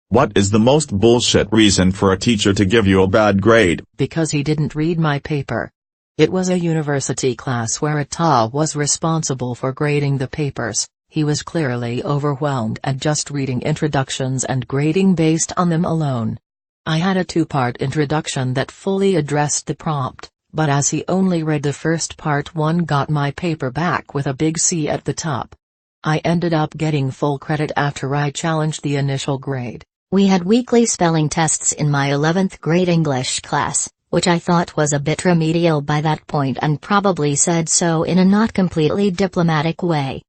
What is the most bullshit reason for a teacher to give you a bad grade? Because he didn't read my paper. It was a university class where Ata was responsible for grading the papers. He was clearly overwhelmed at just reading introductions and grading based on them alone. I had a two-part introduction that fully addressed the prompt, but as he only read the first part, one got my paper back with a big C at the top. I ended up getting full credit after I challenged the initial grade. We had weekly spelling tests in my 11th grade English class, which I thought was a bit remedial by that point and probably said so in a not completely diplomatic way.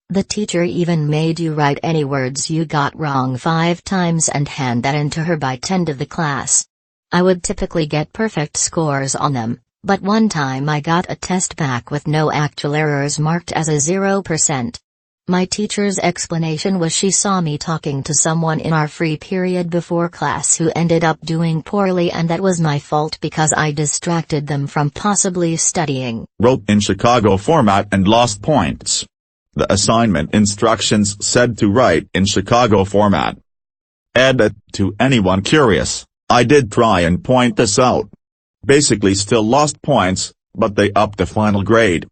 The teacher even made you write any words you got wrong 5 times and hand that in to her by 10 of the class. I would typically get perfect scores on them, but one time I got a test back with no actual errors marked as a 0%. My teacher's explanation was she saw me talking to someone in our free period before class who ended up doing poorly and that was my fault because I distracted them from possibly studying. Wrote in Chicago format and lost points. The assignment instructions said to write in Chicago format. Edit: to anyone curious, I did try and point this out. Basically still lost points, but they upped the final grade.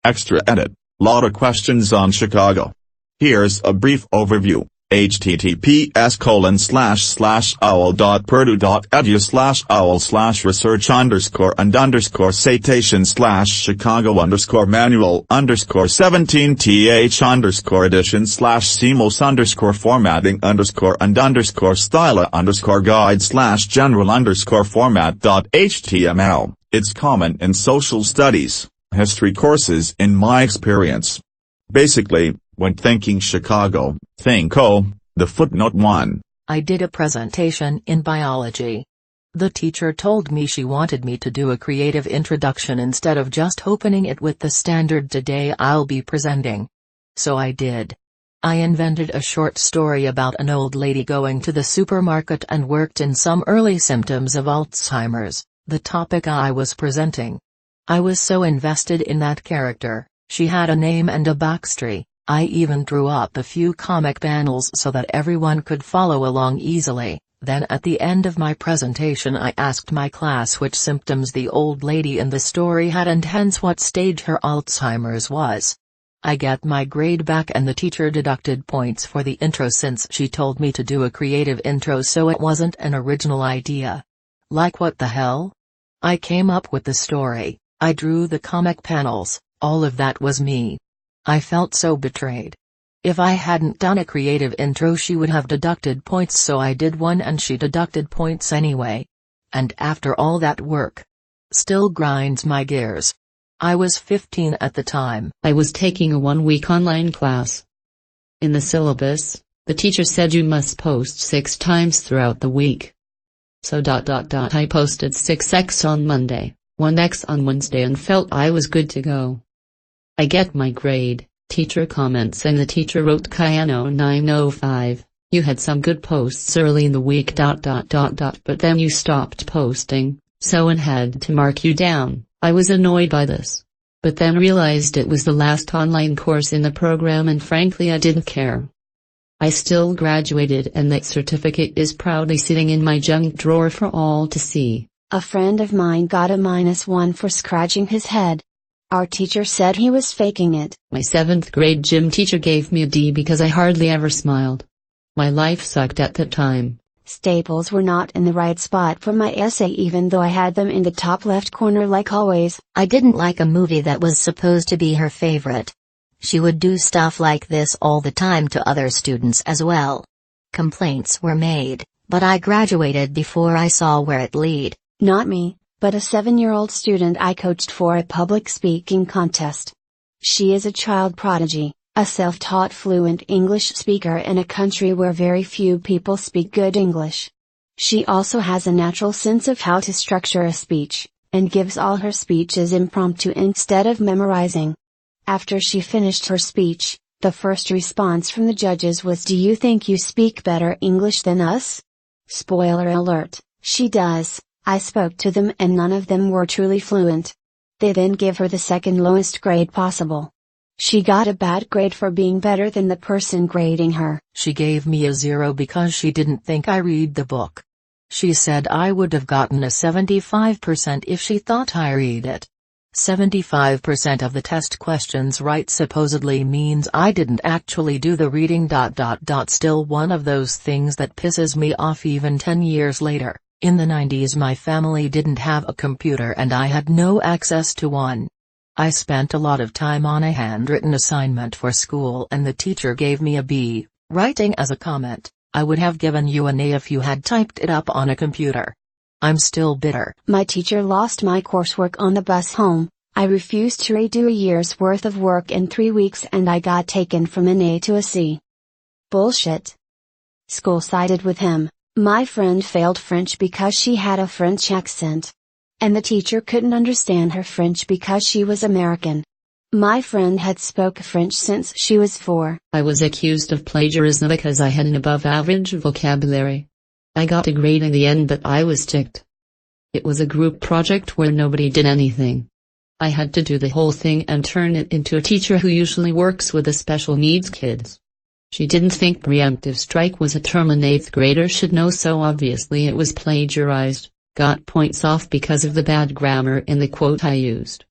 Extra edit: lot of questions on Chicago. Here's a brief overview. https://owl.purdue.edu/owl/research_citation/CMOS_formatting_style_format.html. It's common in social studies, history courses in my experience. Basically, when thinking Chicago, think the footnote 1. I did a presentation in biology. The teacher told me she wanted me to do a creative introduction instead of just opening it with the standard "today I'll be presenting." So I did. I invented a short story about an old lady going to the supermarket and worked in some early symptoms of Alzheimer's, the topic I was presenting. I was so invested in that character. She had a name and a backstory. I even drew up a few comic panels so that everyone could follow along easily. Then at the end of my presentation I asked my class which symptoms the old lady in the story had and hence what stage her Alzheimer's was. I get my grade back and the teacher deducted points for the intro since she told me to do a creative intro, so it wasn't an original idea. Like what the hell? I came up with the story, I drew the comic panels, all of that was me. I felt so betrayed. If I hadn't done a creative intro she would have deducted points, so I did one and she deducted points anyway. And after all that work, still grinds my gears. I was 15 at the time. I was taking a 1-week online class. In the syllabus, the teacher said you must post 6 times throughout the week. So I posted 6x on Monday, 1x on Wednesday and felt I was good to go. I get my grade, teacher comments, and the teacher wrote Kayano 905, you had some good posts early in the week ... but then you stopped posting, so I had to mark you down. I was annoyed by this. But then realized it was the last online course in the program and frankly I didn't care. I still graduated and that certificate is proudly sitting in my junk drawer for all to see. A friend of mine got a -1 for scratching his head. Our teacher said he was faking it. My 7th grade gym teacher gave me a D because I hardly ever smiled. My life sucked at the time. Staples were not in the right spot for my essay even though I had them in the top left corner like always. I didn't like a movie that was supposed to be her favorite. She would do stuff like this all the time to other students as well. Complaints were made, but I graduated before I saw where it led. Not me, but a 7-year-old student I coached for a public speaking contest. She is a child prodigy, a self-taught fluent English speaker in a country where very few people speak good English. She also has a natural sense of how to structure a speech, and gives all her speeches impromptu instead of memorizing. After she finished her speech, the first response from the judges was, "Do you think you speak better English than us?" Spoiler alert, she does. I spoke to them and none of them were truly fluent. They then give her the second lowest grade possible. She got a bad grade for being better than the person grading her. She gave me a 0 because she didn't think I read the book. She said I would have gotten a 75% if she thought I read it. 75% of the test questions right supposedly means I didn't actually do the reading. Still one of those things that pisses me off even 10 years later. In the 90s my family didn't have a computer and I had no access to one. I spent a lot of time on a handwritten assignment for school and the teacher gave me a B, writing as a comment, "I would have given you an A if you had typed it up on a computer." I'm still bitter. My teacher lost my coursework on the bus home. I refused to redo a year's worth of work in 3 weeks and I got taken from an A to a C. Bullshit. School sided with him. My friend failed French because she had a French accent. And the teacher couldn't understand her French because she was American. My friend had spoke French since she was 4. I was accused of plagiarism because I had an above average vocabulary. I got a grade in the end but I was ticked. It was a group project where nobody did anything. I had to do the whole thing and turn it into a teacher who usually works with the special needs kids. She didn't think preemptive strike was a term an 8th grader should know, so obviously it was plagiarized. Got points off because of the bad grammar in the quote I used.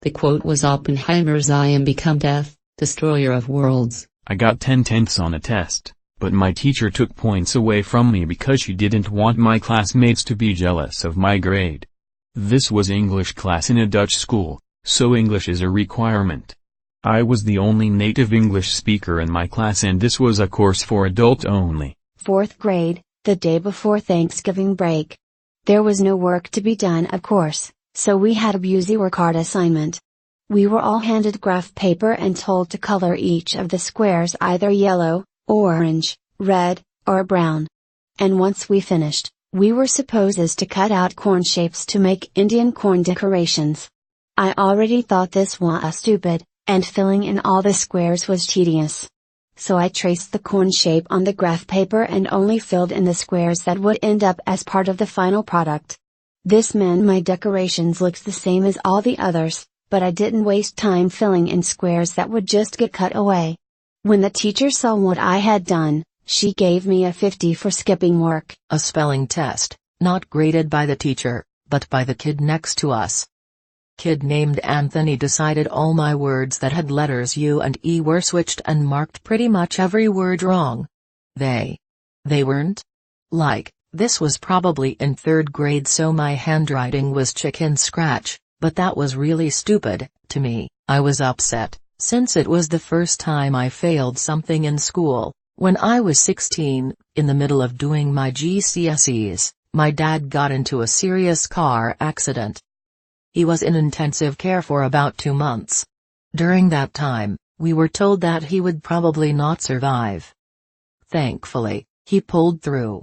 The quote was Oppenheimer's "I am become death, destroyer of worlds." I got 10/10ths on a test, but my teacher took points away from me because she didn't want my classmates to be jealous of my grade. This was English class in a Dutch school, so English is a requirement. I was the only native English speaker in my class and this was a course for adults only. 4th grade, the day before Thanksgiving break. There was no work to be done of course, so we had a busy work hard assignment. We were all handed graph paper and told to color each of the squares either yellow, orange, red, or brown. And once we finished, we were supposed to cut out corn shapes to make Indian corn decorations. I already thought this was stupid, and filling in all the squares was tedious. So I traced the corn shape on the graph paper and only filled in the squares that would end up as part of the final product. This meant my decorations looked the same as all the others, but I didn't waste time filling in squares that would just get cut away. When the teacher saw what I had done, she gave me a 50 for skipping work. A spelling test, not graded by the teacher, but by the kid next to us. Kid named Anthony decided all my words that had letters U and E were switched and marked pretty much every word wrong. They weren't. Like, this was probably in 3rd grade so my handwriting was chicken scratch, but that was really stupid, to me. I was upset, since it was the first time I failed something in school. When I was 16, in the middle of doing my GCSEs, my dad got into a serious car accident. He was in intensive care for about 2 months. During that time, we were told that he would probably not survive. Thankfully, he pulled through.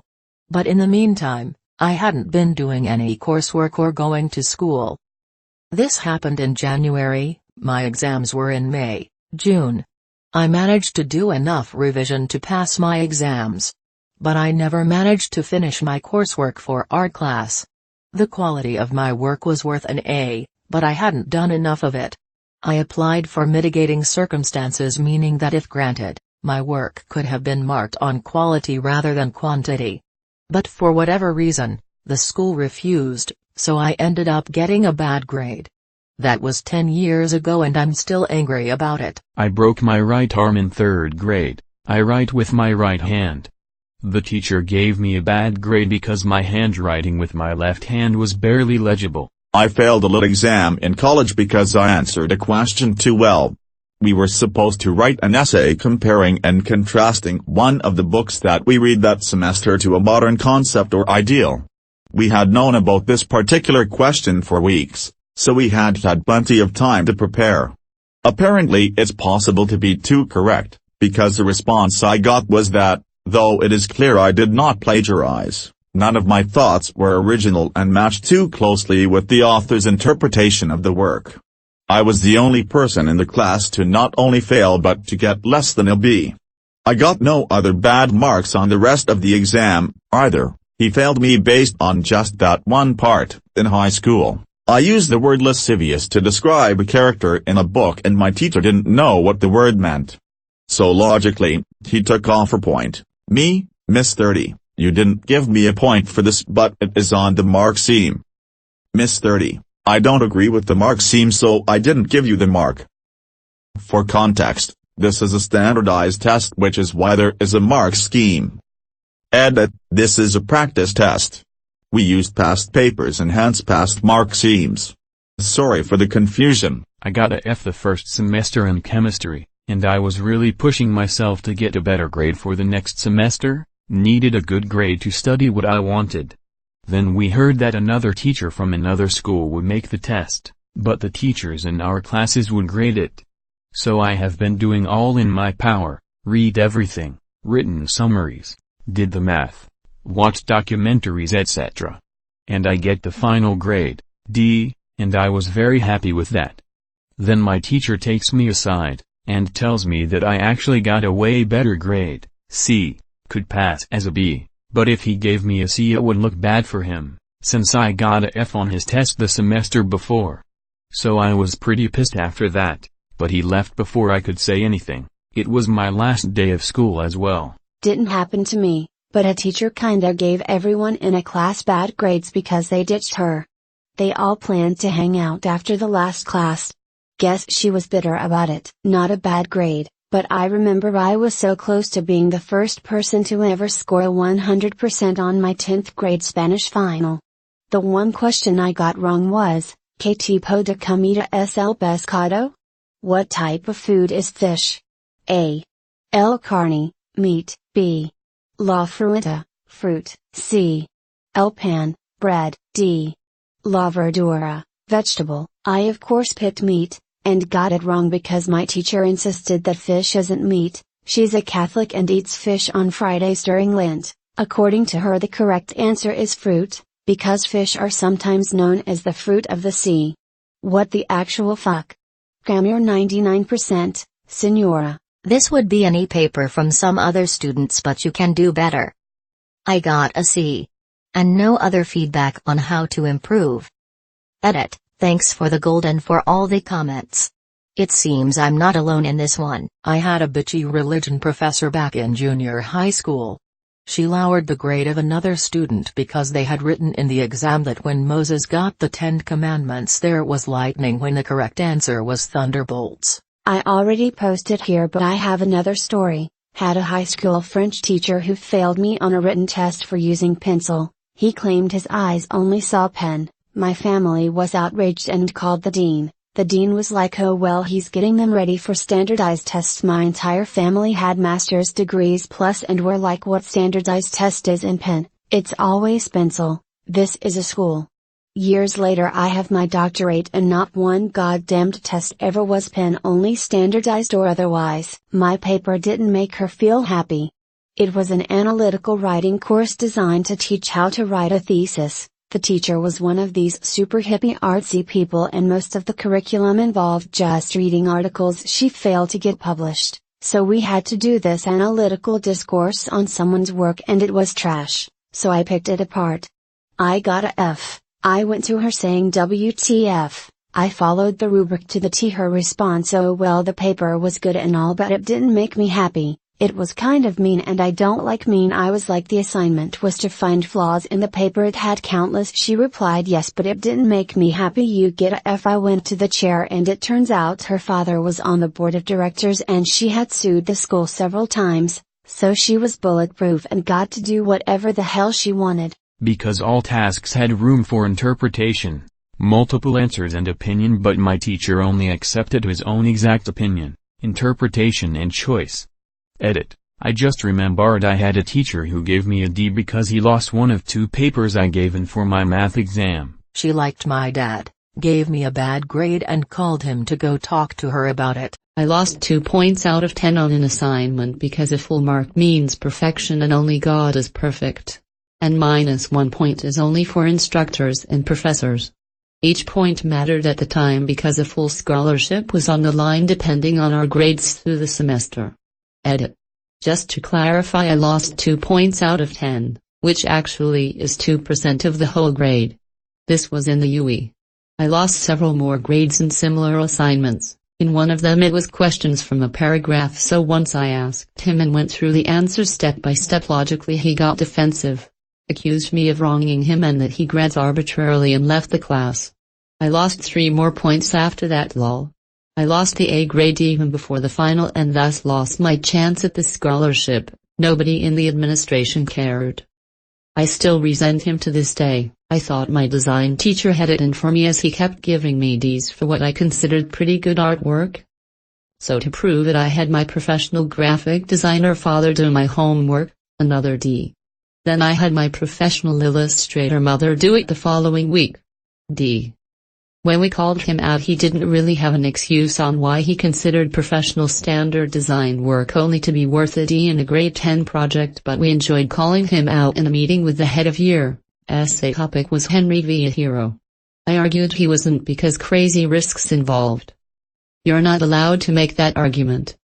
But in the meantime, I hadn't been doing any coursework or going to school. This happened in January, my exams were in May, June. I managed to do enough revision to pass my exams. But I never managed to finish my coursework for art class. The quality of my work was worth an A, but I hadn't done enough of it. I applied for mitigating circumstances, meaning that if granted, my work could have been marked on quality rather than quantity. But for whatever reason, the school refused, so I ended up getting a bad grade. That was 10 years ago and I'm still angry about it. I broke my right arm in 3rd grade. I write with my right hand. The teacher gave me a bad grade because my handwriting with my left hand was barely legible. I failed a lit exam in college because I answered a question too well. We were supposed to write an essay comparing and contrasting one of the books that we read that semester to a modern concept or ideal. We had known about this particular question for weeks, so we had plenty of time to prepare. Apparently it's possible to be too correct, because the response I got was that, though it is clear I did not plagiarize, none of my thoughts were original and matched too closely with the author's interpretation of the work. I was the only person in the class to not only fail but to get less than a B. I got no other bad marks on the rest of the exam, either. He failed me based on just that one part. In high school, I used the word lascivious to describe a character in a book and my teacher didn't know what the word meant. So logically, he took off her point. Me, Miss 30, you didn't give me a point for this but it is on the mark scheme. Miss 30, I don't agree with the mark scheme so I didn't give you the mark. For context, this is a standardized test which is why there is a mark scheme. Edit, this is a practice test. We used past papers and hence past mark schemes. Sorry for the confusion. I got a F the first semester in chemistry, and I was really pushing myself to get a better grade for the next semester, needed a good grade to study what I wanted. Then we heard that another teacher from another school would make the test, but the teachers in our classes would grade it. So I have been doing all in my power, read everything, written summaries, did the math, watched documentaries etc. And I get the final grade, D, and I was very happy with that. Then my teacher takes me aside, and tells me that I actually got a way better grade, C, could pass as a B, but if he gave me a C it would look bad for him, since I got a F on his test the semester before. So I was pretty pissed after that, but he left before I could say anything. It was my last day of school as well. Didn't happen to me, but a teacher kinda gave everyone in a class bad grades because they ditched her. They all planned to hang out after the last class. Guess she was bitter about it. Not a bad grade, but I remember I was so close to being the first person to ever score a 100% on my 10th grade Spanish final. The one question I got wrong was, ¿Qué tipo de comida es el pescado? What type of food is fish? A. El carne, meat, B. La fruta, fruit, C. El pan, bread, D. La verdura, vegetable. I of course picked meat, and got it wrong because my teacher insisted that fish isn't meat. She's a Catholic and eats fish on Fridays during Lent. According to her the correct answer is fruit, because fish are sometimes known as the fruit of the sea. What the actual fuck? Grammar 99%, Senora. This would be an e-paper from some other students but you can do better. I got a C. And no other feedback on how to improve. Edit, thanks for the gold and for all the comments. It seems I'm not alone in this one. I had a bitchy religion professor back in junior high school. She lowered the grade of another student because they had written in the exam that when Moses got the 10 Commandments there was lightning when the correct answer was thunderbolts. I already posted here but I have another story. Had a high school French teacher who failed me on a written test for using pencil. He claimed his eyes only saw pen. My family was outraged and called the dean. The dean was like, oh well, he's getting them ready for standardized tests. My entire family had master's degrees plus and we're like, what standardized test is in pen? It's always pencil. This is a school. Years later I have my doctorate and not one goddamned test ever was pen only, standardized or otherwise. My paper didn't make her feel happy. It was an analytical writing course designed to teach how to write a thesis. The teacher was one of these super hippie artsy people and most of the curriculum involved just reading articles she failed to get published, so we had to do this analytical discourse on someone's work and it was trash, so I picked it apart. I got a F. I went to her saying WTF, I followed the rubric to the T. Her response, oh well, the paper was good and all but it didn't make me happy. It was kind of mean and I don't like mean. I was like, the assignment was to find flaws in the paper, it had countless. She replied yes but it didn't make me happy, you get a F. I went to the chair and it turns out her father was on the board of directors and she had sued the school several times, so she was bulletproof and got to do whatever the hell she wanted. Because all tasks had room for interpretation, multiple answers and opinion, but my teacher only accepted his own exact opinion, interpretation and choice. Edit, I just remembered I had a teacher who gave me a D because he lost one of 2 papers I gave in for my math exam. She liked my dad, gave me a bad grade and called him to go talk to her about it. I lost 2 points out of 10 on an assignment because a full mark means perfection and only God is perfect. And -1 point is only for instructors and professors. Each point mattered at the time because a full scholarship was on the line depending on our grades through the semester. Edit. Just to clarify, I lost 2 points out of 10, which actually is 2% of the whole grade. This was in the UE. I lost several more grades in similar assignments. In one of them it was questions from a paragraph, so once I asked him and went through the answers step by step logically, he got defensive. Accused me of wronging him and that he grades arbitrarily and left the class. I lost 3 more points after that lol. I lost the A grade even before the final and thus lost my chance at the scholarship. Nobody in the administration cared. I still resent him to this day. I thought my design teacher had it in for me as he kept giving me Ds for what I considered pretty good artwork. So to prove it I had my professional graphic designer father do my homework, another D. Then I had my professional illustrator mother do it the following week. D. When we called him out he didn't really have an excuse on why he considered professional standard design work only to be worth a D in a grade 10 project, but we enjoyed calling him out in a meeting with the head of year. Essay topic was Henry V. a hero. I argued he wasn't because crazy risks involved. You're not allowed to make that argument.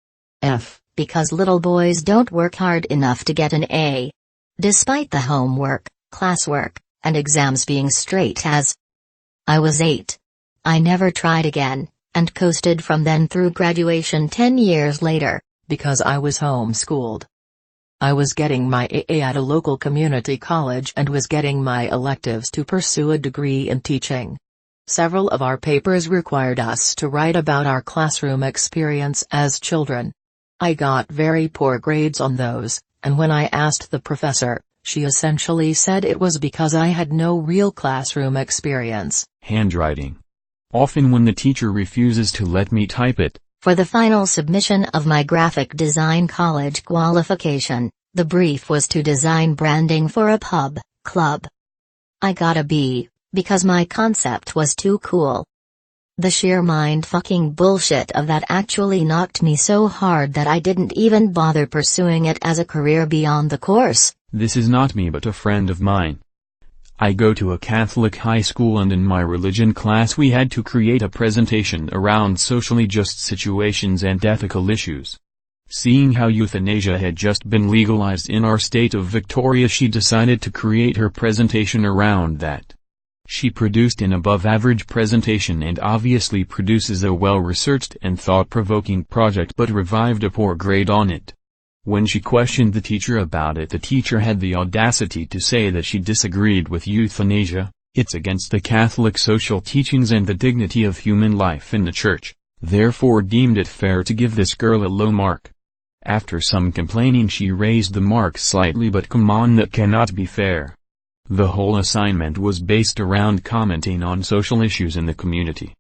F. Because little boys don't work hard enough to get an A. Despite the homework, classwork, and exams being straight A's. I was 8. I never tried again, and coasted from then through graduation 10 years later. Because I was homeschooled. I was getting my AA at a local community college and was getting my electives to pursue a degree in teaching. Several of our papers required us to write about our classroom experience as children. I got very poor grades on those, and when I asked the professor, she essentially said it was because I had no real classroom experience. Handwriting. Often when the teacher refuses to let me type it. For the final submission of my graphic design college qualification, the brief was to design branding for a pub, club. I got a B, because my concept was too cool. The sheer mind-fucking bullshit of that actually knocked me so hard that I didn't even bother pursuing it as a career beyond the course. This is not me but a friend of mine. I go to a Catholic high school and in my religion class we had to create a presentation around socially just situations and ethical issues. Seeing how euthanasia had just been legalized in our state of Victoria, she decided to create her presentation around that. She produced an above-average presentation and obviously produces a well-researched and thought-provoking project, but revived a poor grade on it. When she questioned the teacher about it, the teacher had the audacity to say that she disagreed with euthanasia. It's against the Catholic social teachings and the dignity of human life in the church, therefore deemed it fair to give this girl a low mark. After some complaining she raised the mark slightly, but come on, that cannot be fair. The whole assignment was based around commenting on social issues in the community.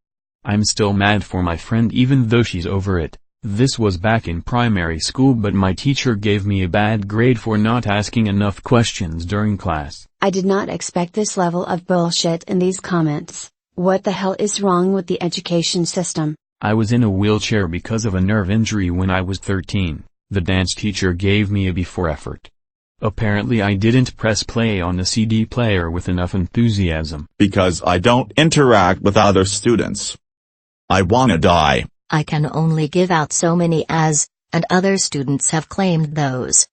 I'm still mad for my friend even though she's over it. This was back in primary school, but my teacher gave me a bad grade for not asking enough questions during class. I did not expect this level of bullshit in these comments. What the hell is wrong with the education system? I was in a wheelchair because of a nerve injury when I was 13. The dance teacher gave me a B for effort. Apparently I didn't press play on the CD player with enough enthusiasm. Because I don't interact with other students. I wanna die. I can only give out so many A's, and other students have claimed those.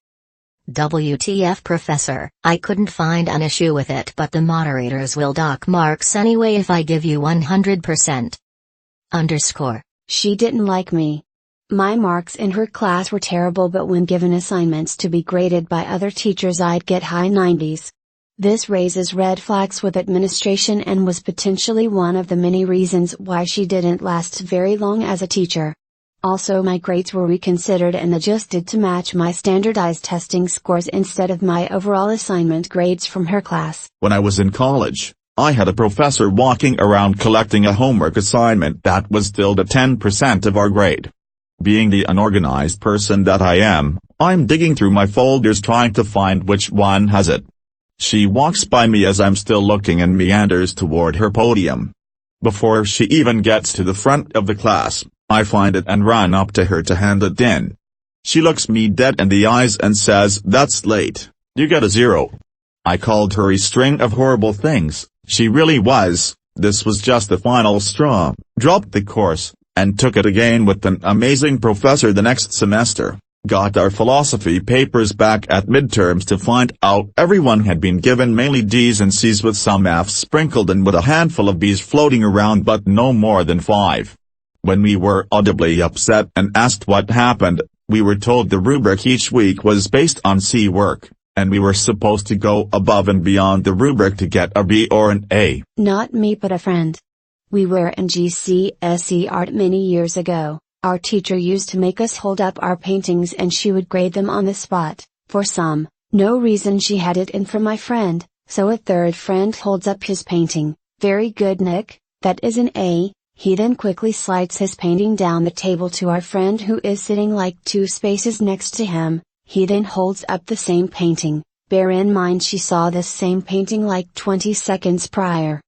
WTF professor, I couldn't find an issue with it, but the moderators will dock marks anyway if I give you 100%. _ She didn't like me. My marks in her class were terrible, but when given assignments to be graded by other teachers I'd get high 90s. This raises red flags with administration and was potentially one of the many reasons why she didn't last very long as a teacher. Also, my grades were reconsidered and adjusted to match my standardized testing scores instead of my overall assignment grades from her class. When I was in college, I had a professor walking around collecting a homework assignment that was still at 10% of our grade. Being the unorganized person that I am, I'm digging through my folders trying to find which one has it. She walks by me as I'm still looking and meanders toward her podium. Before she even gets to the front of the class, I find it and run up to her to hand it in. She looks me dead in the eyes and says, "That's late, you get a 0. I called her a string of horrible things. She really was. This was just the final straw. Dropped the course, and took it again with an amazing professor the next semester. got our philosophy papers back at midterms to find out everyone had been given mainly D's and C's with some F's sprinkled in with a handful of B's floating around but no more than 5. When we were audibly upset and asked what happened, we were told the rubric each week was based on C work, and we were supposed to go above and beyond the rubric to get a B or an A. Not me but a friend. We were in GCSE art many years ago. Our teacher used to make us hold up our paintings and she would grade them on the spot. For some, no reason she had it in for my friend, so a third friend holds up his painting. Very good, Nick, that is an A. He then quickly slides his painting down the table to our friend who is sitting like 2 spaces next to him. He then holds up the same painting. Bear in mind she saw this same painting like 20 seconds prior.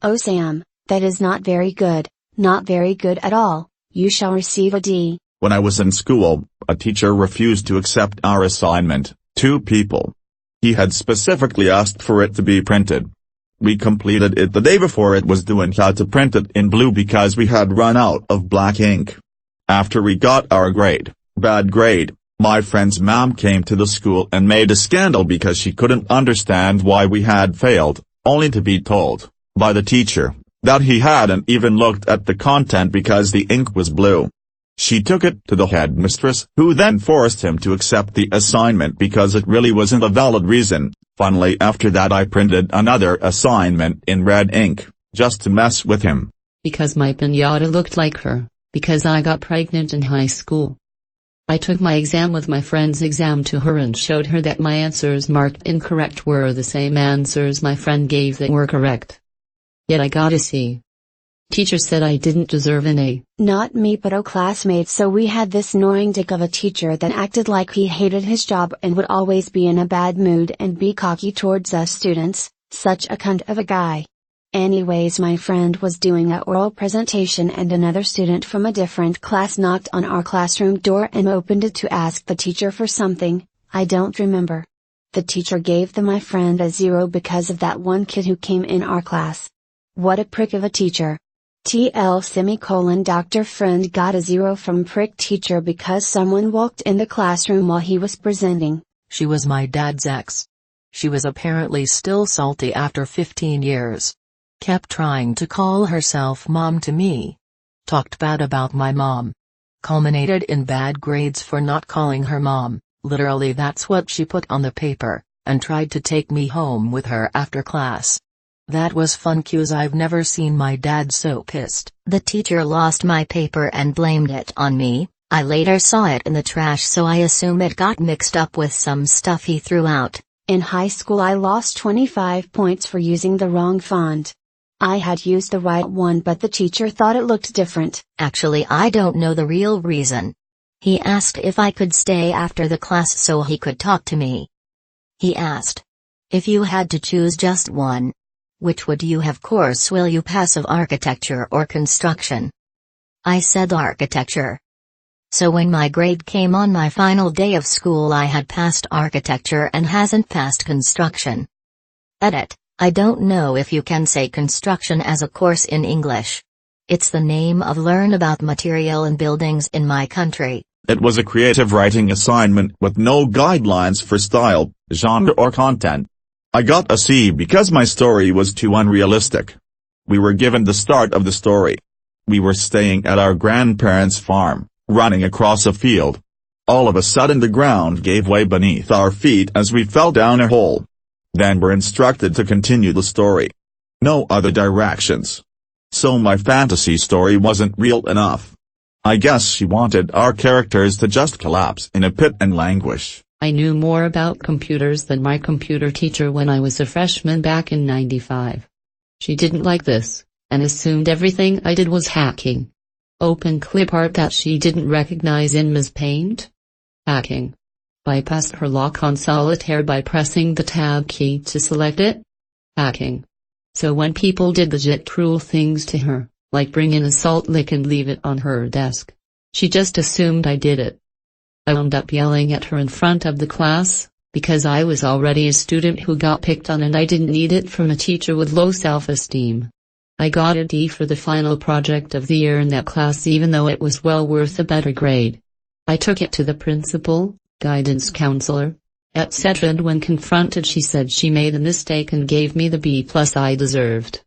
Oh Sam, that is not very good, not very good at all. You shall receive a D. When I was in school, a teacher refused to accept our assignment, 2 people. He had specifically asked for it to be printed. We completed it the day before it was due and had to print it in blue because we had run out of black ink. After we got our grade, bad grade, my friend's mom came to the school and made a scandal because she couldn't understand why we had failed, only to be told, by the teacher, that he hadn't even looked at the content because the ink was blue. She took it to the headmistress, who then forced him to accept the assignment because it really wasn't a valid reason. Finally, after that I printed another assignment in red ink, just to mess with him. Because my piñata looked like her, because I got pregnant in high school. I took my exam with my friend's exam to her and showed her that my answers marked incorrect were the same answers my friend gave that were correct. Yet I got a C. Teacher said I didn't deserve an A. Not me but a classmate. So we had this annoying dick of a teacher that acted like he hated his job and would always be in a bad mood and be cocky towards us students, such a cunt of a guy. Anyways, my friend was doing an oral presentation and another student from a different class knocked on our classroom door and opened it to ask the teacher for something, I don't remember. The teacher gave my friend a 0 because of that one kid who came in our class. What a prick of a teacher. Dr. Friend got a 0 from prick teacher because someone walked in the classroom while he was presenting. She was my dad's ex. She was apparently still salty after 15 years. Kept trying to call herself mom to me. Talked bad about my mom. Culminated in bad grades for not calling her mom, literally that's what she put on the paper, and tried to take me home with her after class. That was fun cuz I've never seen my dad so pissed. The teacher lost my paper and blamed it on me. I later saw it in the trash, so I assume it got mixed up with some stuff he threw out. In high school I lost 25 points for using the wrong font. I had used the right one but the teacher thought it looked different. Actually, I don't know the real reason. He asked if I could stay after the class so he could talk to me. He asked, if you had to choose just one, which would you have course will you pass of architecture or construction? I said architecture. So when my grade came on my final day of school I had passed architecture and hasn't passed construction. Edit. I don't know if you can say construction as a course in English. It's the name of learn about material and buildings in my country. It was a creative writing assignment with no guidelines for style, genre or content. I got a C because my story was too unrealistic. We were given the start of the story. We were staying at our grandparents' farm, running across a field. All of a sudden the ground gave way beneath our feet as we fell down a hole. Then were instructed to continue the story. No other directions. So my fantasy story wasn't real enough. I guess she wanted our characters to just collapse in a pit and languish. I knew more about computers than my computer teacher when I was a freshman back in '95. She didn't like this, and assumed everything I did was hacking. Open clip art that she didn't recognize in Ms. Paint. Hacking. Bypassed her lock on solitaire by pressing the tab key to select it. Hacking. So when people did legit cruel things to her, like bring in a salt lick and leave it on her desk, she just assumed I did it. I wound up yelling at her in front of the class, because I was already a student who got picked on and I didn't need it from a teacher with low self-esteem. I got a D for the final project of the year in that class even though it was well worth a better grade. I took it to the principal, guidance counselor, etc. and when confronted she said she made a mistake and gave me the B+ I deserved.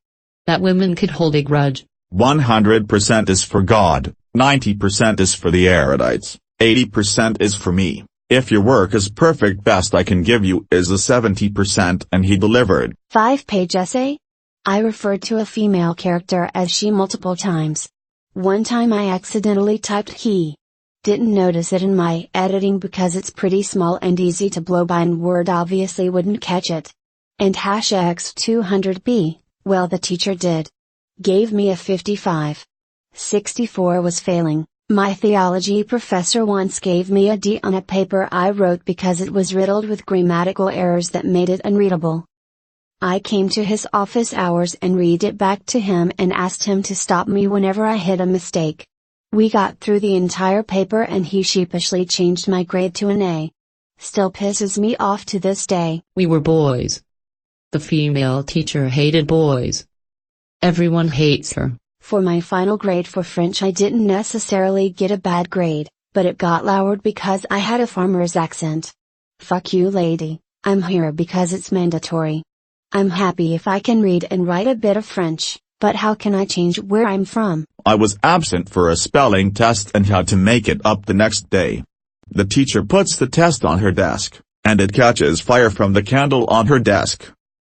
That woman could hold a grudge. 100% is for God, 90% is for the erudites, 80% is for me. If your work is perfect, best I can give you is a 70%, and he delivered. 5-page essay? I referred to a female character as she multiple times. One time I accidentally typed he. Didn't notice it in my editing because it's pretty small and easy to blow by and Word obviously wouldn't catch it. And #X200B, well the teacher did. Gave me a 55. 64 was failing. My theology professor once gave me a D on a paper I wrote because it was riddled with grammatical errors that made it unreadable. I came to his office hours and read it back to him and asked him to stop me whenever I hit a mistake. We got through the entire paper and he sheepishly changed my grade to an A. Still pisses me off to this day. We were boys. The female teacher hated boys. Everyone hates her. For my final grade for French I didn't necessarily get a bad grade, but it got lowered because I had a farmer's accent. Fuck you lady, I'm here because it's mandatory. I'm happy if I can read and write a bit of French, but how can I change where I'm from? I was absent for a spelling test and had to make it up the next day. The teacher puts the test on her desk, and it catches fire from the candle on her desk.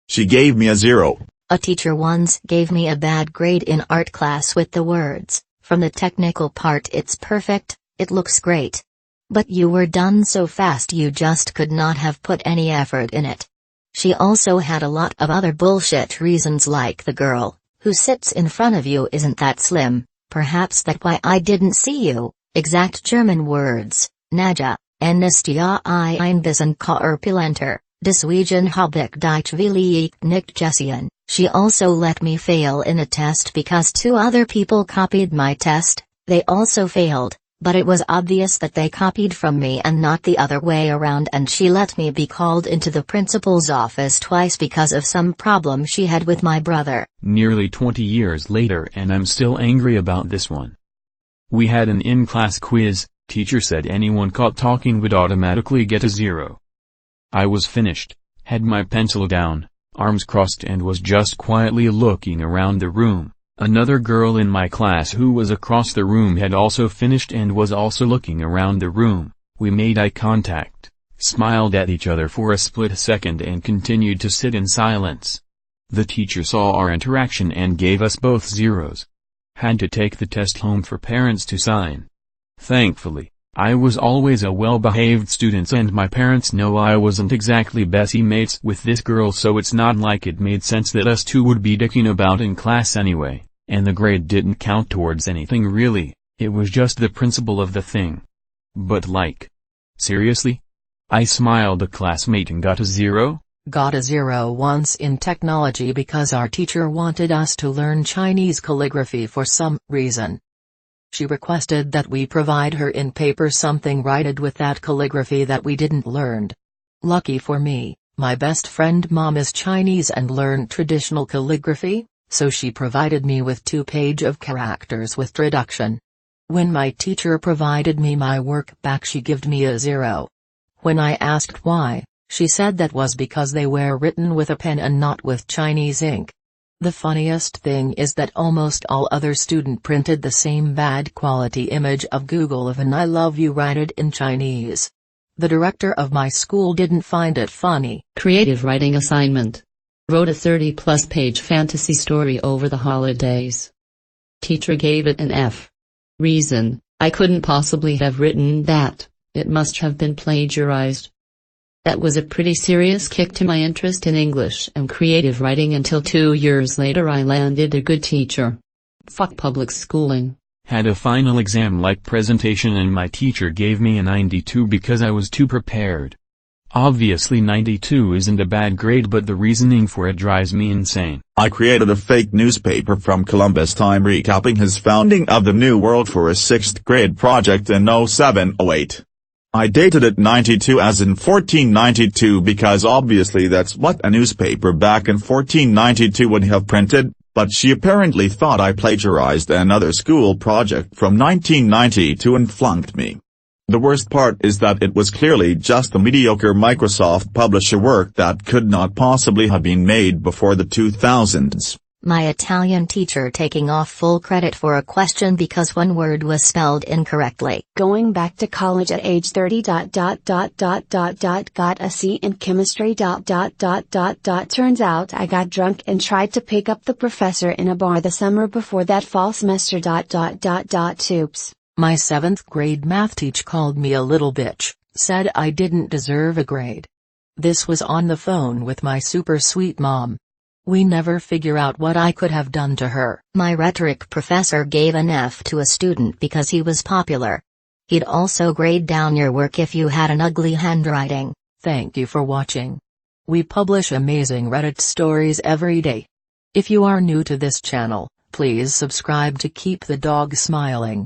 She gave me a 0. A teacher once gave me a bad grade in art class with the words, "From the technical part it's perfect, it looks great. But you were done so fast you just could not have put any effort in it." She also had a lot of other bullshit reasons like the girl who sits in front of you isn't that slim, perhaps that's why I didn't see you, exact German words, Naja, Ennastia ein bisschen korpulenter, deswegen habe ich dich vielleicht nicht gesehen. She also let me fail in a test because 2 other people copied my test, they also failed, but it was obvious that they copied from me and not the other way around, and she let me be called into the principal's office twice because of some problem she had with my brother. Nearly 20 years later and I'm still angry about this one. We had an in-class quiz, teacher said anyone caught talking would automatically get a 0. I was finished, had my pencil down, arms crossed and was just quietly looking around the room. Another girl in my class who was across the room had also finished and was also looking around the room. We made eye contact, smiled at each other for a split second and continued to sit in silence. The teacher saw our interaction and gave us both 0s. Had to take the test home for parents to sign. Thankfully, I was always a well-behaved student and my parents know I wasn't exactly Bessie mates with this girl, so it's not like it made sense that us two would be dicking about in class anyway, and the grade didn't count towards anything really, it was just the principle of the thing. But like, seriously? I smiled a classmate and got a 0? Got a 0 once in technology because our teacher wanted us to learn Chinese calligraphy for some reason. She requested that we provide her in paper something righted with that calligraphy that we didn't learn. Lucky for me, my best friend mom is Chinese and learned traditional calligraphy, so she provided me with 2 pages of characters with traduction. When my teacher provided me my work back she gave me a 0. When I asked why, she said that was because they were written with a pen and not with Chinese ink. The funniest thing is that almost all other students printed the same bad quality image of Google of an "I love you" written in Chinese. The director of my school didn't find it funny. Creative writing assignment. Wrote a 30+ page fantasy story over the holidays. Teacher gave it an F. Reason, I couldn't possibly have written that, it must have been plagiarized. That was a pretty serious kick to my interest in English and creative writing until 2 years later I landed a good teacher. Fuck public schooling. Had a final exam-like presentation and my teacher gave me a 92 because I was too prepared. Obviously 92 isn't a bad grade, but the reasoning for it drives me insane. I created a fake newspaper from Columbus time recapping his founding of the New World for a 6th grade project in 07-08. I dated it 92 as in 1492 because obviously that's what a newspaper back in 1492 would have printed, but she apparently thought I plagiarized another school project from 1992 and flunked me. The worst part is that it was clearly just the mediocre Microsoft Publisher work that could not possibly have been made before the 2000s. My Italian teacher taking off full credit for a question because one word was spelled incorrectly. Going back to college at age 30. Got a C in chemistry. Turns out I got drunk and tried to pick up the professor in a bar the summer before that fall semester. Oops. My 7th grade math teacher called me a little bitch, said I didn't deserve a grade. This was on the phone with my super sweet mom. We never figure out what I could have done to her. My rhetoric professor gave an F to a student because he was popular. He'd also grade down your work if you had an ugly handwriting. Thank you for watching. We publish amazing Reddit stories every day. If you are new to this channel, please subscribe to keep the dog smiling.